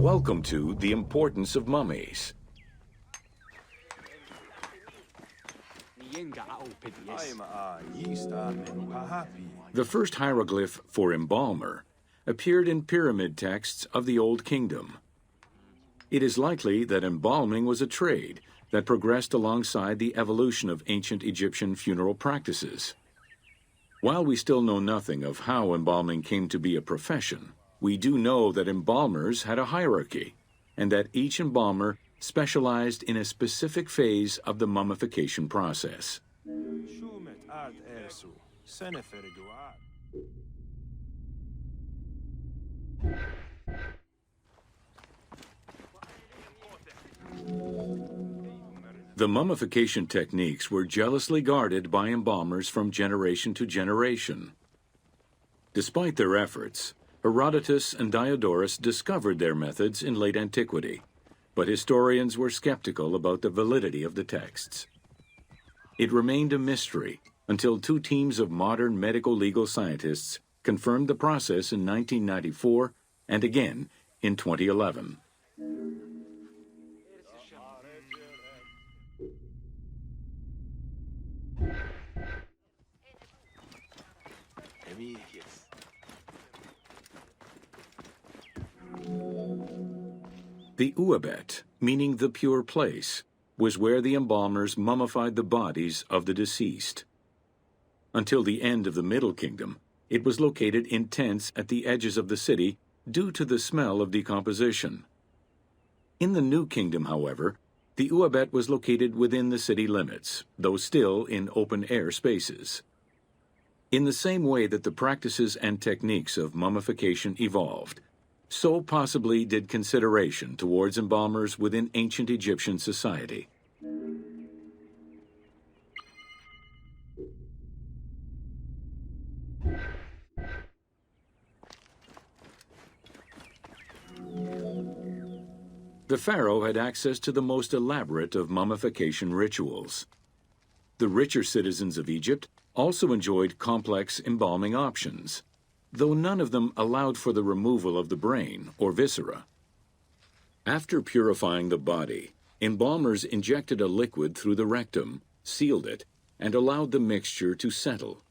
Welcome to The Importance of Mummies. The first hieroglyph for embalmer appeared in pyramid texts of the Old Kingdom. It is likely that embalming was a trade that progressed alongside the evolution of ancient Egyptian funeral practices. While we still know nothing of how embalming came to be a profession, we do know that embalmers had a hierarchy, and that each embalmer specialized in a specific phase of the mummification process. The mummification techniques were jealously guarded by embalmers from generation to generation. Despite their efforts, Herodotus and Diodorus discovered their methods in late antiquity, but historians were skeptical about the validity of the texts. It remained a mystery until two teams of modern medical legal scientists confirmed the process in 1994 and again in 2011. The Uabet, meaning the pure place, was where the embalmers mummified the bodies of the deceased. Until the end of the Middle Kingdom, it was located in tents at the edges of the city due to the smell of decomposition. In the New Kingdom, however, the Uabet was located within the city limits, though still in open-air spaces. In the same way that the practices and techniques of mummification evolved, so possibly did consideration towards embalmers within ancient Egyptian society. The pharaoh had access to the most elaborate of mummification rituals. The richer citizens of Egypt also enjoyed complex embalming options, though none of them allowed for the removal of the brain or viscera. After purifying the body, embalmers injected a liquid through the rectum, sealed it, and allowed the mixture to settle.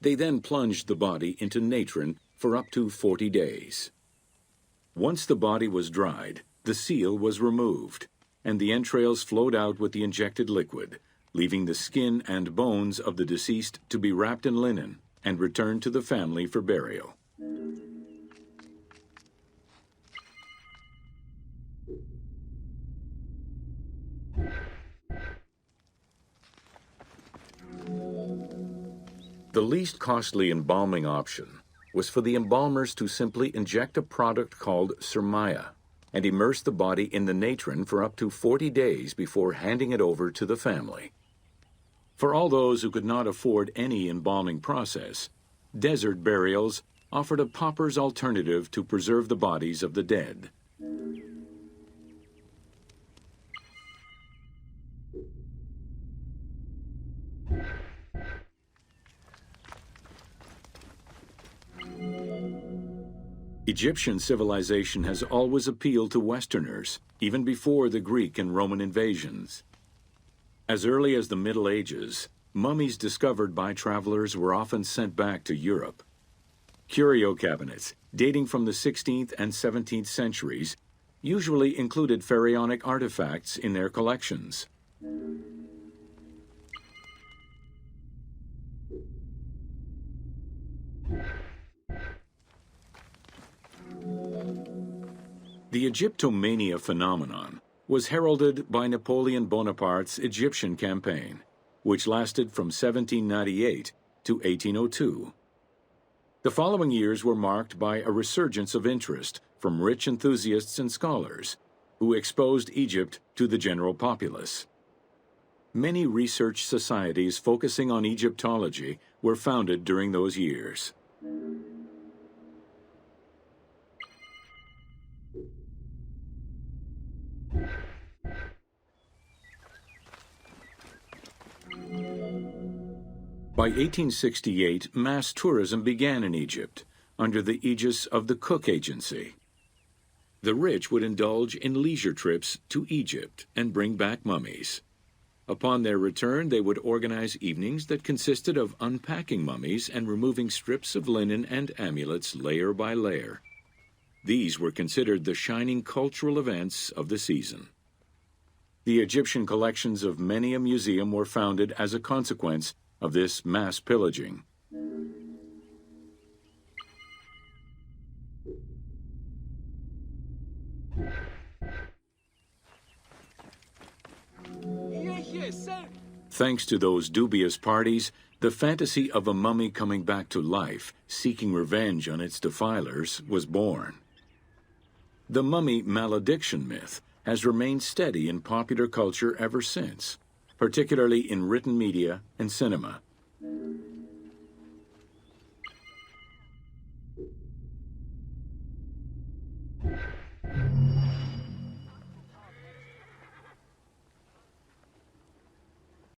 They then plunged the body into natron for up to 40 days. Once the body was dried, the seal was removed, and the entrails flowed out with the injected liquid, leaving the skin and bones of the deceased to be wrapped in linen and returned to the family for burial. The least costly embalming option was for the embalmers to simply inject a product called surmaya and immerse the body in the natron for up to 40 days before handing it over to the family. For all those who could not afford any embalming process, desert burials offered a pauper's alternative to preserve the bodies of the dead. Egyptian civilization has always appealed to Westerners, even before the Greek and Roman invasions. As early as the Middle Ages, mummies discovered by travelers were often sent back to Europe. Curio cabinets, dating from the 16th and 17th centuries, usually included pharaonic artifacts in their collections. The Egyptomania phenomenon was heralded by Napoleon Bonaparte's Egyptian campaign, which lasted from 1798 to 1802. The following years were marked by a resurgence of interest from rich enthusiasts and scholars, who exposed Egypt to the general populace. Many research societies focusing on Egyptology were founded during those years. By 1868, mass tourism began in Egypt under the aegis of the Cook Agency. The rich would indulge in leisure trips to Egypt and bring back mummies. Upon their return, they would organize evenings that consisted of unpacking mummies and removing strips of linen and amulets layer by layer. These were considered the shining cultural events of the season. The Egyptian collections of many a museum were founded as a consequence of this mass pillaging. Thanks to those dubious parties, the fantasy of a mummy coming back to life, seeking revenge on its defilers, was born. The mummy malediction myth has remained steady in popular culture ever since, particularly in written media and cinema.